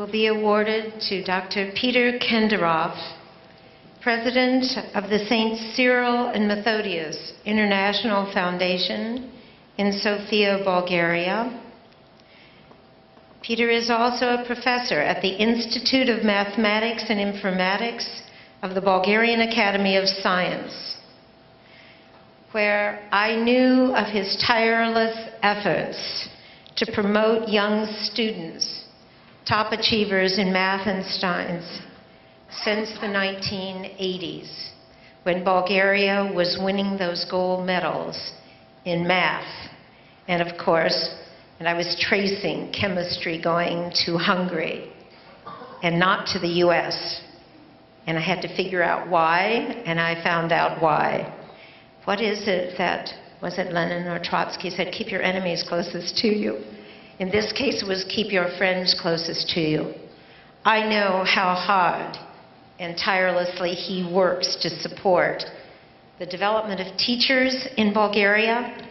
will be awarded to Dr. Petar Kenderov, President of the St. Cyril and Methodius International Foundation in Sofia, Bulgaria. Petar is also a professor at the Institute of Mathematics and Informatics of the Bulgarian Academy of Science, where I knew of his tireless efforts to promote young students, top achievers in math and science, since the 1980s, when Bulgaria was winning those gold medals in math. And of course, I was tracing chemistry going to Hungary and not to the US. And I had to figure out why, and I found out why. What is it that, was it Lenin or Trotsky said, keep your enemies closest to you? In this case, it was keep your friends closest to you. I know how hard and tirelessly he works to support the development of teachers in Bulgaria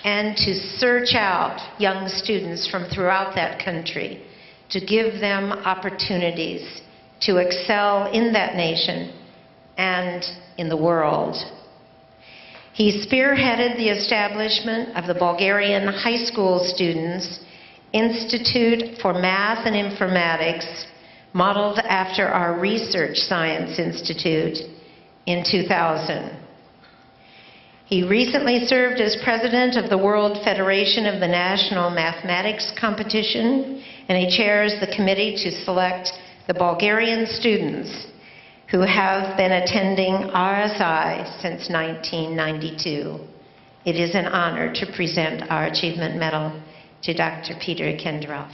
and to search out young students from throughout that country to give them opportunities to excel in that nation and in the world. He spearheaded the establishment of the Bulgarian High School Students Institute for Math and Informatics, modeled after our Research Science Institute in 2000. He recently served as president of the World Federation of the National Mathematics Competition, and he chairs the committee to select the Bulgarian students who have been attending RSI since 1992. It is an honor to present our Achievement Medal to Dr. Petar Kenderov.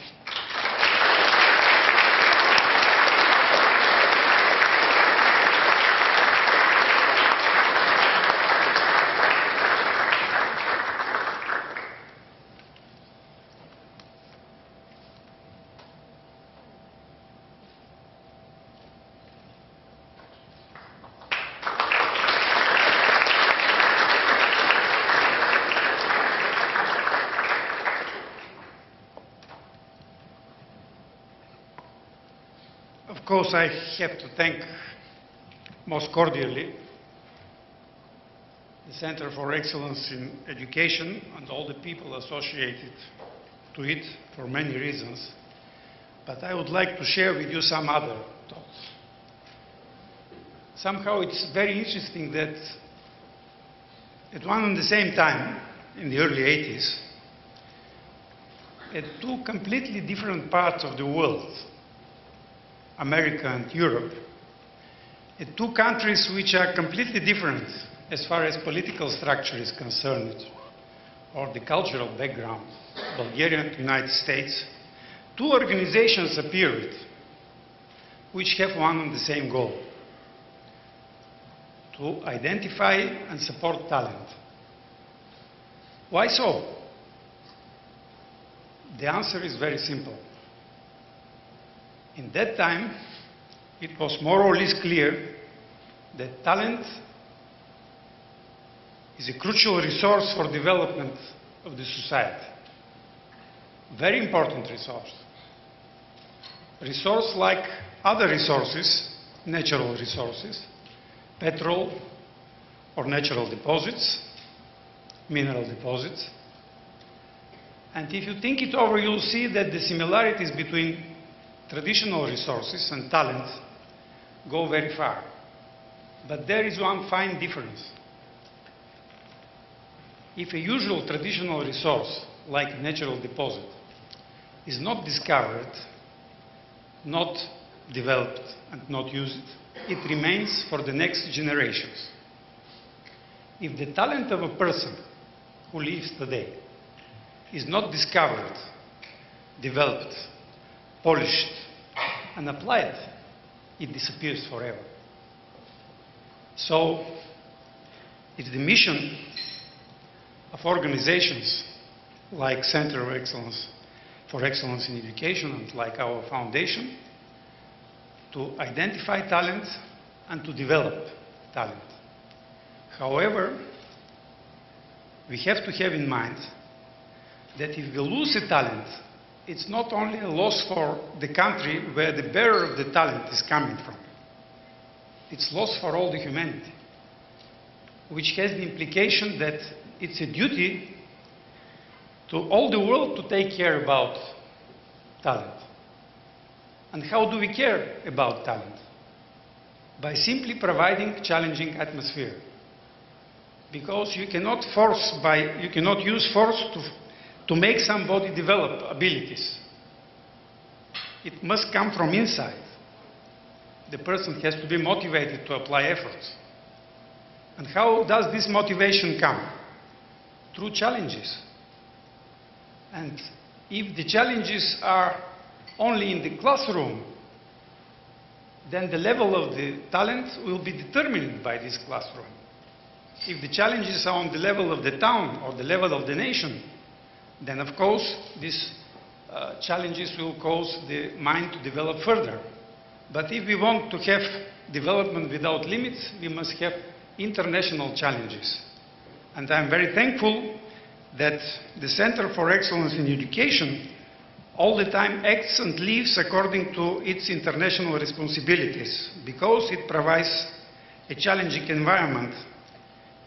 Of course, I have to thank most cordially the Center for Excellence in Education and all the people associated to it for many reasons. But I would like to share with you some other thoughts. Somehow it's very interesting that at one and the same time, in the early 80s, at two completely different parts of the world, America and Europe, two countries which are completely different as far as political structure is concerned, or the cultural background, Bulgaria and the United States, two organizations appeared which have one and the same goal: to identify and support talent. Why so? The answer is very simple. In that time, it was more or less clear that talent is a crucial resource for development of the society. Very important resource. Resource like other resources, natural resources, petrol or natural deposits, mineral deposits. And if you think it over, you'll see that the similarities between traditional resources and talent go very far. But there is one fine difference. If a usual traditional resource, like natural deposit, is not discovered, not developed, and not used, it remains for the next generations. If the talent of a person who lives today is not discovered, developed, polished, and applied, it disappears forever. So, it's the mission of organizations like Center of Excellence for Excellence in Education and like our foundation to identify talent and to develop talent. However, we have to have in mind that if we lose a talent it's not only a loss for the country where the bearer of the talent is coming from. It's loss for all the humanity, which has the implication that it's a duty to all the world to take care about talent. And how do we care about talent? By simply providing challenging atmosphere. Because you cannot use force to make somebody develop abilities. It must come from inside. The person has to be motivated to apply efforts. And how does this motivation come? Through challenges. And if the challenges are only in the classroom, then the level of the talent will be determined by this classroom. If the challenges are on the level of the town or the level of the nation, then of course these challenges will cause the mind to develop further. But if we want to have development without limits, we must have international challenges. And I'm very thankful that the Center for Excellence in Education all the time acts and lives according to its international responsibilities, because it provides a challenging environment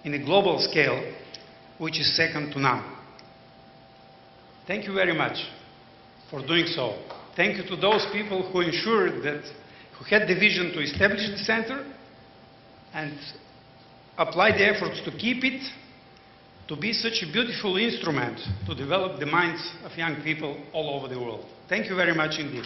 in a global scale which is second to none. Thank you very much for doing so. Thank you to those people who ensured that, who had the vision to establish the center and applied the efforts to keep it, to be such a beautiful instrument to develop the minds of young people all over the world. Thank you very much indeed.